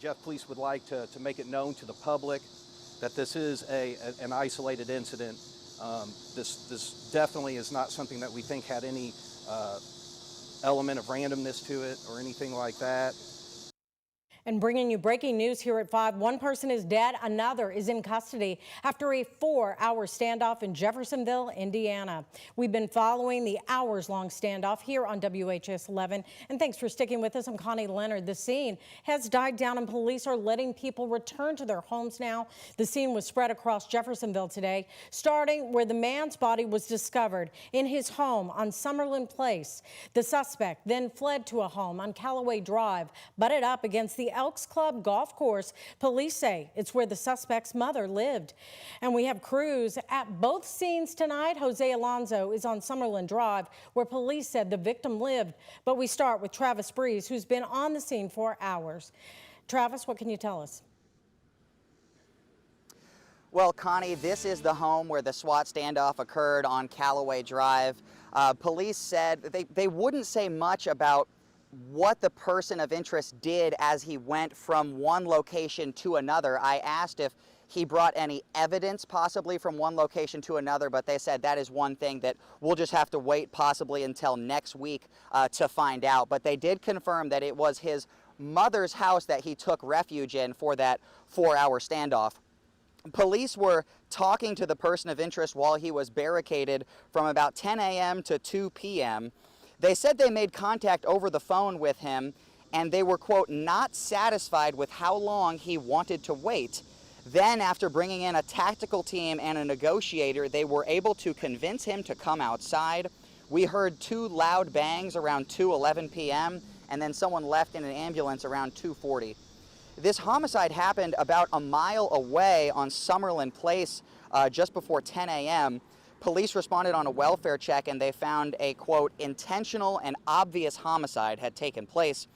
Jeff Police would like to make it known to the public that this is an isolated incident. This definitely is not something that we think had any element of randomness to it or anything like that. And bringing you breaking news here at 5. One person is dead, another is in custody after a 4-hour standoff in Jeffersonville, Indiana. We've been following the hours-long standoff here on WHAS11. And thanks for sticking with us. I'm Connie Leonard. The scene has died down and police are letting people return to their homes now. The scene was spread across Jeffersonville today, starting where the man's body was discovered in his home on Summerlin Place. The suspect then fled to a home on Callaway Drive, butted up against the Elks Club golf course. Police say it's where the suspect's mother lived. And we have crews at both scenes tonight. Jose Alonso is on Summerlin Drive, where police said the victim lived. But we start with Travis Breeze, who's been on the scene for hours. Travis, what can you tell us? Well, Connie, this is the home where the SWAT standoff occurred on Callaway Drive. Police said they wouldn't say much about what the person of interest did as he went from one location to another. I asked if he brought any evidence possibly from one location to another, but they said that is one thing that we'll just have to wait possibly until next week to find out. But they did confirm that it was his mother's house that he took refuge in for that 4-hour standoff. Police were talking to the person of interest while he was barricaded from about 10 a.m. to 2 p.m. They said they made contact over the phone with him, and they were, quote, not satisfied with how long he wanted to wait. Then, after bringing in a tactical team and a negotiator, they were able to convince him to come outside. We heard 2 loud bangs around 2:11 p.m., and then someone left in an ambulance around 2:40. This homicide happened about a mile away on Summerlin Place just before 10 a.m. Police responded on a welfare check and they found a, quote, intentional and obvious homicide had taken place.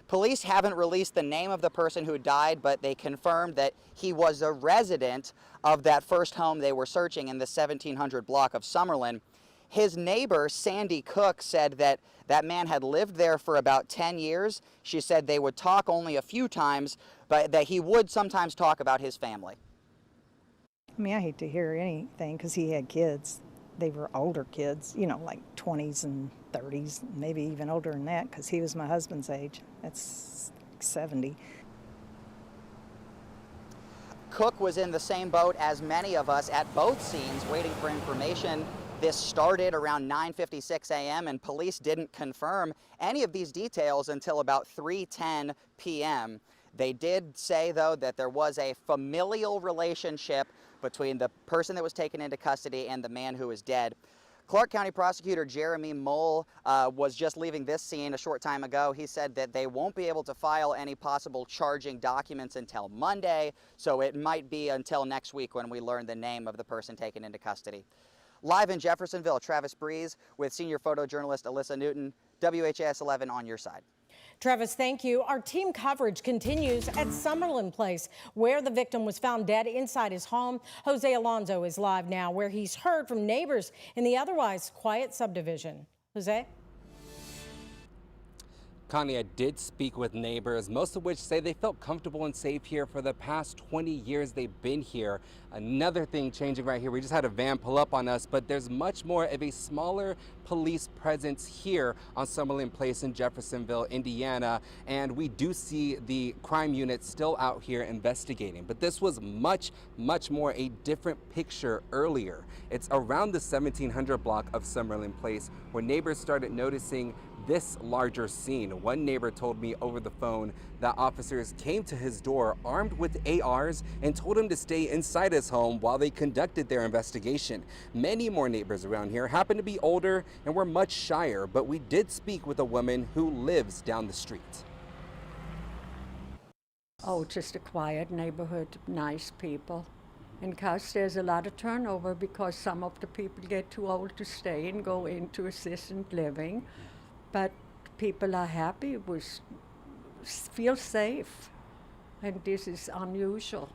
Police haven't released the name of the person who died, but they confirmed that he was a resident of that first home they were searching in the 1700 block of Summerlin. His neighbor, Sandy Cook, said that that man had lived there for about 10 years. She said they would talk only a few times, but that he would sometimes talk about his family. I mean, I hate to hear anything because he had kids. They were older kids, you know, like 20s and 30s, maybe even older than that, because he was my husband's age. That's 70. Cook was in the same boat as many of us at both scenes waiting for information. This started around 9:56 a.m. and police didn't confirm any of these details until about 3:10 p.m. They did say, though, that there was a familial relationship between the person that was taken into custody and the man who is dead. Clark County Prosecutor Jeremy Mole was just leaving this scene a short time ago. He said that they won't be able to file any possible charging documents until Monday, so it might be until next week when we learn the name of the person taken into custody. Live in Jeffersonville, Travis Breeze with senior photojournalist Alyssa Newton, WHAS 11 on your side. Travis, thank you. Our team coverage continues at Summerlin Place, where the victim was found dead inside his home. Jose Alonso is live now, where he's heard from neighbors in the otherwise quiet subdivision. Jose? Connie, I did speak with neighbors, most of which say they felt comfortable and safe here for the past 20 years they've been here. Another thing changing right here, we just had a van pull up on us, but there's much more of a smaller police presence here on Summerlin Place in Jeffersonville, Indiana, and we do see the crime unit still out here investigating. But this was much more a different picture earlier. It's around the 1700 block of Summerlin Place where neighbors started noticing this larger scene. One neighbor told me over the phone that officers came to his door armed with ARs and told him to stay inside his home while they conducted their investigation. Many more neighbors around here happen to be older and were much shyer, but we did speak with a woman who lives down the street. Oh, just a quiet neighborhood, nice people. And cause there's a lot of turnover because some of the people get too old to stay and go into assisted living. But people are happy, feel safe, and this is unusual.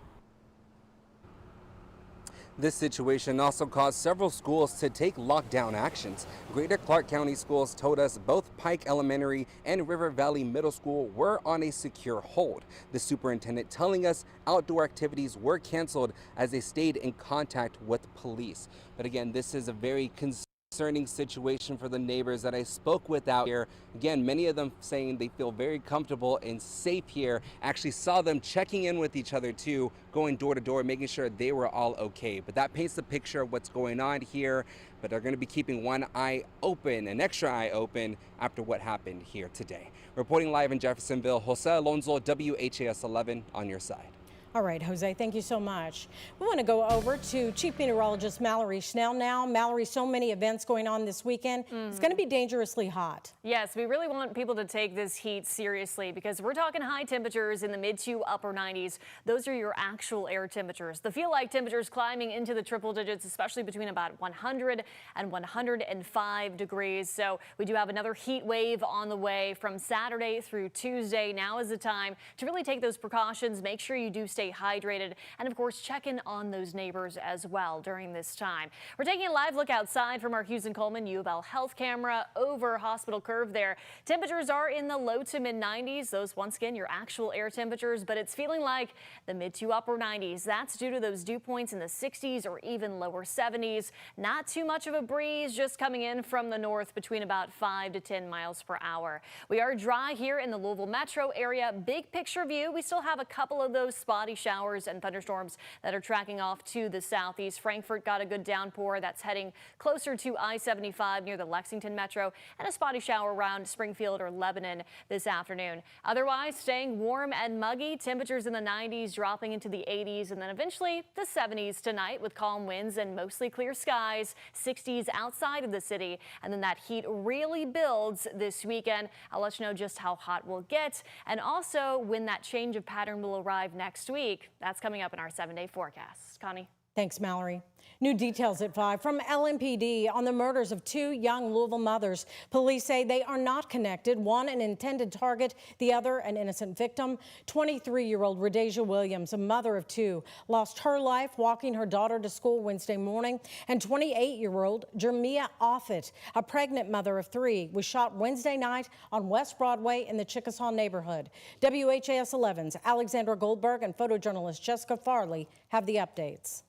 This situation also caused several schools to take lockdown actions. Greater Clark County schools told us both Pike Elementary and River Valley Middle School were on a secure hold. The superintendent telling us outdoor activities were canceled as they stayed in contact with police. But again, this is a very concerning situation for the neighbors that I spoke with out here. Again, many of them saying they feel very comfortable and safe here. Actually saw them checking in with each other too, going door to door, making sure they were all okay. But that paints the picture of what's going on here. But they're going to be keeping one eye open, an extra eye open, after what happened here today. Reporting live in Jeffersonville, Jose Alonso, WHAS 11 on your side. All right, Jose, thank you so much. We want to go over to Chief Meteorologist Mallory Schnell now. Mallory, so many events going on this weekend. It's going to be dangerously hot. Yes, we really want people to take this heat seriously because we're talking high temperatures in the mid to upper 90s. Those are your actual air temperatures. The feel-like temperatures climbing into the triple digits, especially between about 100 and 105 degrees. So we do have another heat wave on the way from Saturday through Tuesday. Now is the time to really take those precautions. Make sure you do stay hydrated, and of course check in on those neighbors as well during this time. We're taking a live look outside from our Hughes and Coleman U of L health camera over Hospital Curve there. Temperatures are in the low to mid 90s. Those once again your actual air temperatures, but it's feeling like the mid to upper 90s. That's due to those dew points in the 60s or even lower 70s. Not too much of a breeze, just coming in from the north between about 5 to 10 miles per hour. We are dry here in the Louisville metro area. Big picture view, we still have a couple of those spotty showers and thunderstorms that are tracking off to the southeast. Frankfort got a good downpour that's heading closer to I-75 near the Lexington metro, and a spotty shower around Springfield or Lebanon this afternoon. Otherwise, staying warm and muggy. Temperatures in the 90s dropping into the 80s, and then eventually the 70s tonight with calm winds and mostly clear skies. 60s outside of the city, and then that heat really builds this weekend. I'll let you know just how hot we'll get, and also when that change of pattern will arrive next week. That's coming up in our 7-day forecast. Connie. Thanks, Mallory. New details at 5 from LMPD on the murders of 2 young Louisville mothers. Police say they are not connected. One an intended target, the other an innocent victim. 23-year-old Rhodesia Williams, a mother of 2, lost her life walking her daughter to school Wednesday morning. And 28-year-old Jermia Offit, a pregnant mother of 3, was shot Wednesday night on West Broadway in the Chickasaw neighborhood. WHAS 11's Alexandra Goldberg and photojournalist Jessica Farley have the updates.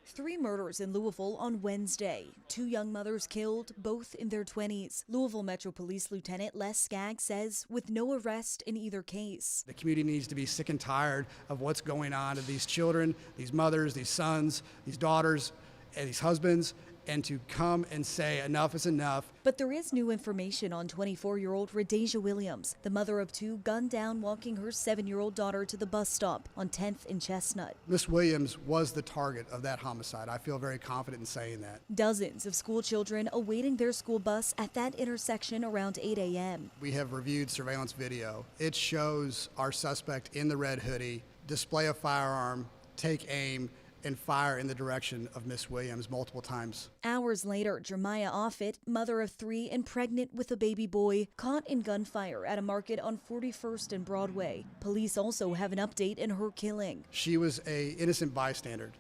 3 murders in Louisville on Wednesday. 2 young mothers killed, both in their 20s. Louisville Metro Police Lieutenant Les Skaggs says with no arrest in either case. The community needs to be sick and tired of what's going on to these children, these mothers, these sons, these daughters, and these husbands, and to come and say enough is enough. But there is new information on 24-year-old Rhodesia Williams, the mother of 2 gunned down walking her 7-year-old daughter to the bus stop on 10th and Chestnut. Miss Williams was the target of that homicide. I feel very confident in saying that. Dozens of school children awaiting their school bus at that intersection around 8 a.m. We have reviewed surveillance video. It shows our suspect in the red hoodie display a firearm, take aim, and fire in the direction of Miss Williams multiple times. Hours later, Jermia Offit, mother of 3 and pregnant with a baby boy, caught in gunfire at a market on 41st and Broadway. Police also have an update in her killing. She was an innocent bystander.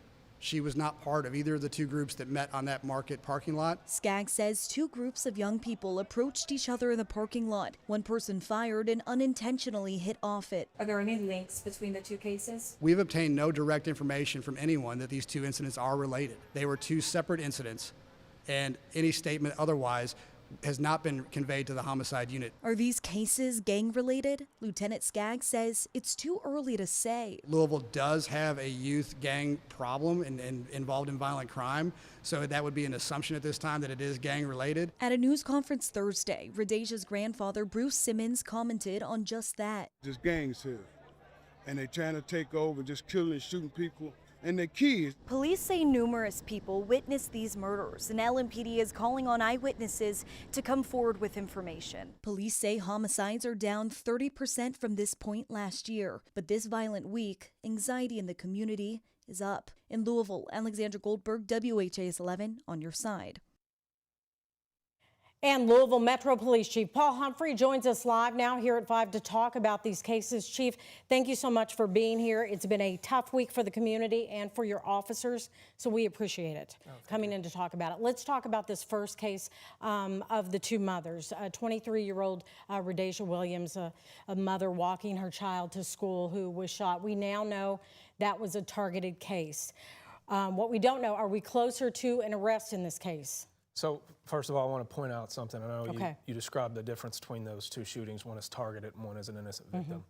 She was not part of either of the 2 groups that met on that market parking lot. Skaggs says 2 groups of young people approached each other in the parking lot. One person fired and unintentionally hit Offit. Are there any links between the 2 cases? We've obtained no direct information from anyone that these 2 incidents are related. They were 2 separate incidents, and any statement otherwise has not been conveyed to the homicide unit. Are these cases gang-related? Lieutenant Skaggs says it's too early to say. Louisville does have a youth gang problem and involved in violent crime, so that would be an assumption at this time that it is gang-related. At a news conference Thursday, Rhodesia's grandfather, Bruce Simmons, commented on just that. There's gangs here, and they're trying to take over, just killing and shooting people. And their kids. Police say numerous people witnessed these murders, and LMPD is calling on eyewitnesses to come forward with information. Police say homicides are down 30% from this point last year, but this violent week, anxiety in the community is up. In Louisville, Alexandra Goldberg, WHAS 11 on your side. And Louisville Metro Police Chief Paul Humphrey joins us live now here at 5 to talk about these cases. Chief, thank you so much for being here. It's been a tough week for the community and for your officers, so we appreciate it coming in to talk about it. Let's talk about this first case of the two mothers. 23-year-old Rhodesia Williams, a mother walking her child to school who was shot. We now know that was a targeted case. What we don't know, are we closer to an arrest in this case? So first of all, I want to point out something. I know you described the difference between those two shootings. One is targeted and one is an innocent victim.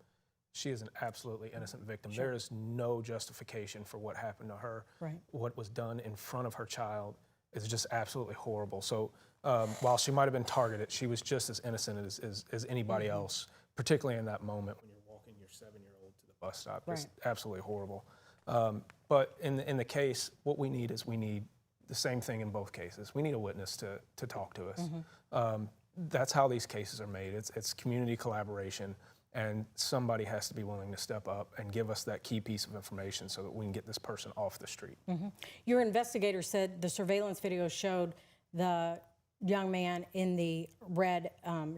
She is an absolutely innocent victim. There is no justification for what happened to her. What was done in front of her child is just absolutely horrible. So while she might have been targeted, she was just as innocent as anybody else, particularly in that moment when you're walking your 7-year-old to the bus stop. It's absolutely horrible. But in the case, what we need is the same thing in both cases. We need a witness to talk to us. That's how these cases are made. It's community collaboration, and somebody has to be willing to step up and give us that key piece of information so that we can get this person off the street. Your investigator said the surveillance video showed the young man in the red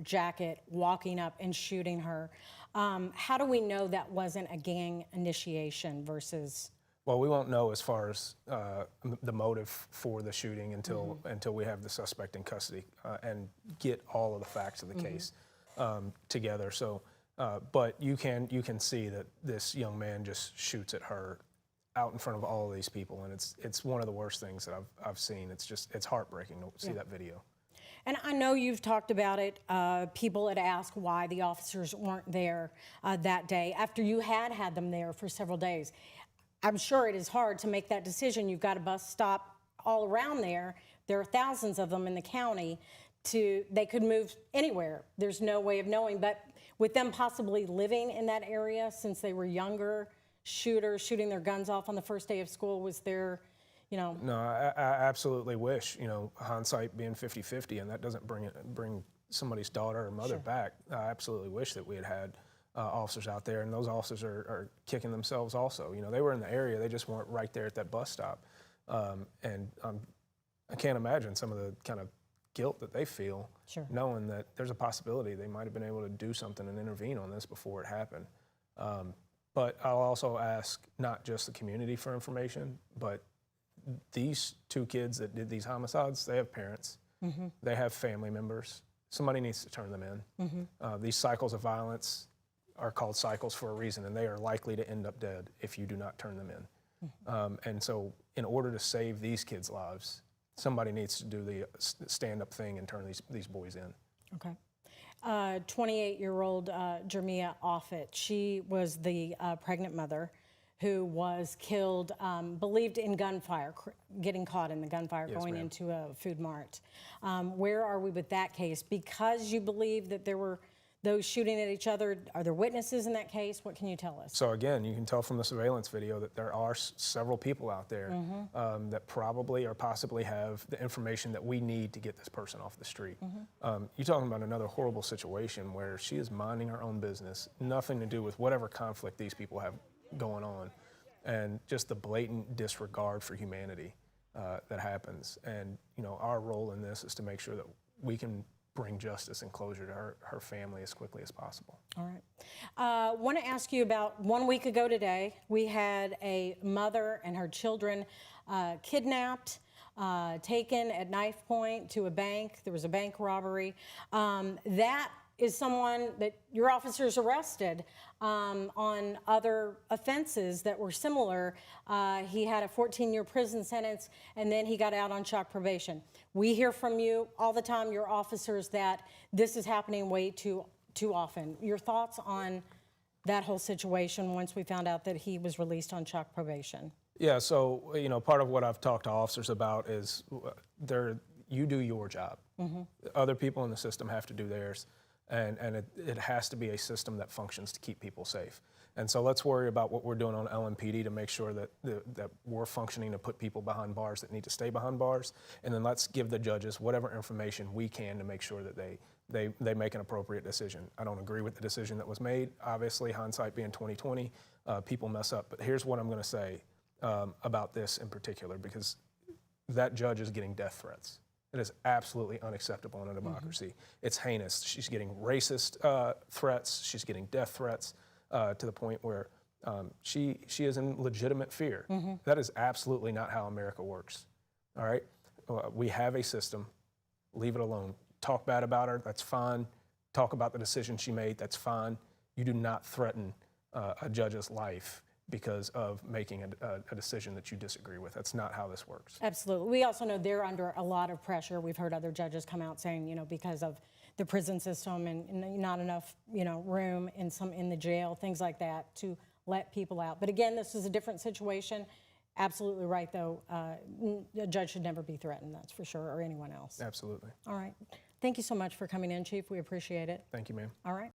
jacket walking up and shooting her. How do we know that wasn't a gang initiation versus? Well, we won't know as far as the motive for the shooting until we have the suspect in custody and get all of the facts of the case together. So, but you can see that this young man just shoots at her out in front of all of these people, and it's one of the worst things that I've seen. It's heartbreaking to see that video. And I know you've talked about it. People had asked why the officers weren't there that day after you had them there for several days. I'm sure it is hard to make that decision. You've got a bus stop all around there. There are thousands of them in the county. They could move anywhere. There's no way of knowing. But with them possibly living in that area since they were younger shooters, shooting their guns off on the first day of school, was there, No, I absolutely wish, hindsight being 50-50, and that doesn't bring somebody's daughter or mother back. I absolutely wish that we had officers out there, and those officers are kicking themselves also. They were in the area, they just weren't right there at that bus stop. And I can't imagine some of the kind of guilt that they feel, knowing that there's a possibility they might have been able to do something and intervene on this before it happened. But I'll also ask not just the community for information, but these two kids that did these homicides, they have parents, they have family members. Somebody needs to turn them in. These cycles of violence are called cycles for a reason, and they are likely to end up dead if you do not turn them in. And so in order to save these kids' lives, somebody needs to do the stand-up thing and turn these boys in. Okay. 28-year-old Jermia Offit, she was the pregnant mother who was killed, believed in gunfire, getting caught in the gunfire going into a food mart. Where are we with that case? Because you believe that there were those shooting at each other, are there witnesses in that case? What can you tell us? So again, you can tell from the surveillance video that there are several people out there that probably or possibly have the information that we need to get this person off the street. You're talking about another horrible situation where she is minding her own business, nothing to do with whatever conflict these people have going on, and just the blatant disregard for humanity that happens. And our role in this is to make sure that we can bring justice and closure to her family as quickly as possible. All right. Want to ask you about 1 week ago today, we had a mother and her children kidnapped, taken at knife point to a bank. There was a bank robbery. That is someone that your officers arrested on other offenses that were similar. He had a 14-year prison sentence, and then he got out on shock probation. We hear from you all the time, your officers, that this is happening way too often. Your thoughts on that whole situation once we found out that he was released on shock probation? Yeah, so part of what I've talked to officers about is you do your job. Other people in the system have to do theirs. And it has to be a system that functions to keep people safe. And so let's worry about what we're doing on LMPD to make sure that we're functioning to put people behind bars that need to stay behind bars. And then let's give the judges whatever information we can to make sure that they make an appropriate decision. I don't agree with the decision that was made. Obviously, hindsight being 20/20, people mess up. But here's what I'm going to say about this in particular, because that judge is getting death threats. It is absolutely unacceptable in a democracy. It's heinous. She's getting racist threats. She's getting death threats to the point where she is in legitimate fear. That is absolutely not how America works. All right? We have a system. Leave it alone. Talk bad about her, that's fine. Talk about the decision she made, that's fine. You do not threaten a judge's life because of making a decision that you disagree with. That's not how this works. Absolutely. We also know they're under a lot of pressure. We've heard other judges come out saying, you know, because of the prison system and not enough, you know, room in the jail, things like that, to let people out. But again, this is a different situation. Absolutely right, though. A judge should never be threatened, that's for sure, or anyone else. Absolutely. All right. Thank you so much for coming in, Chief. We appreciate it. Thank you, ma'am. All right.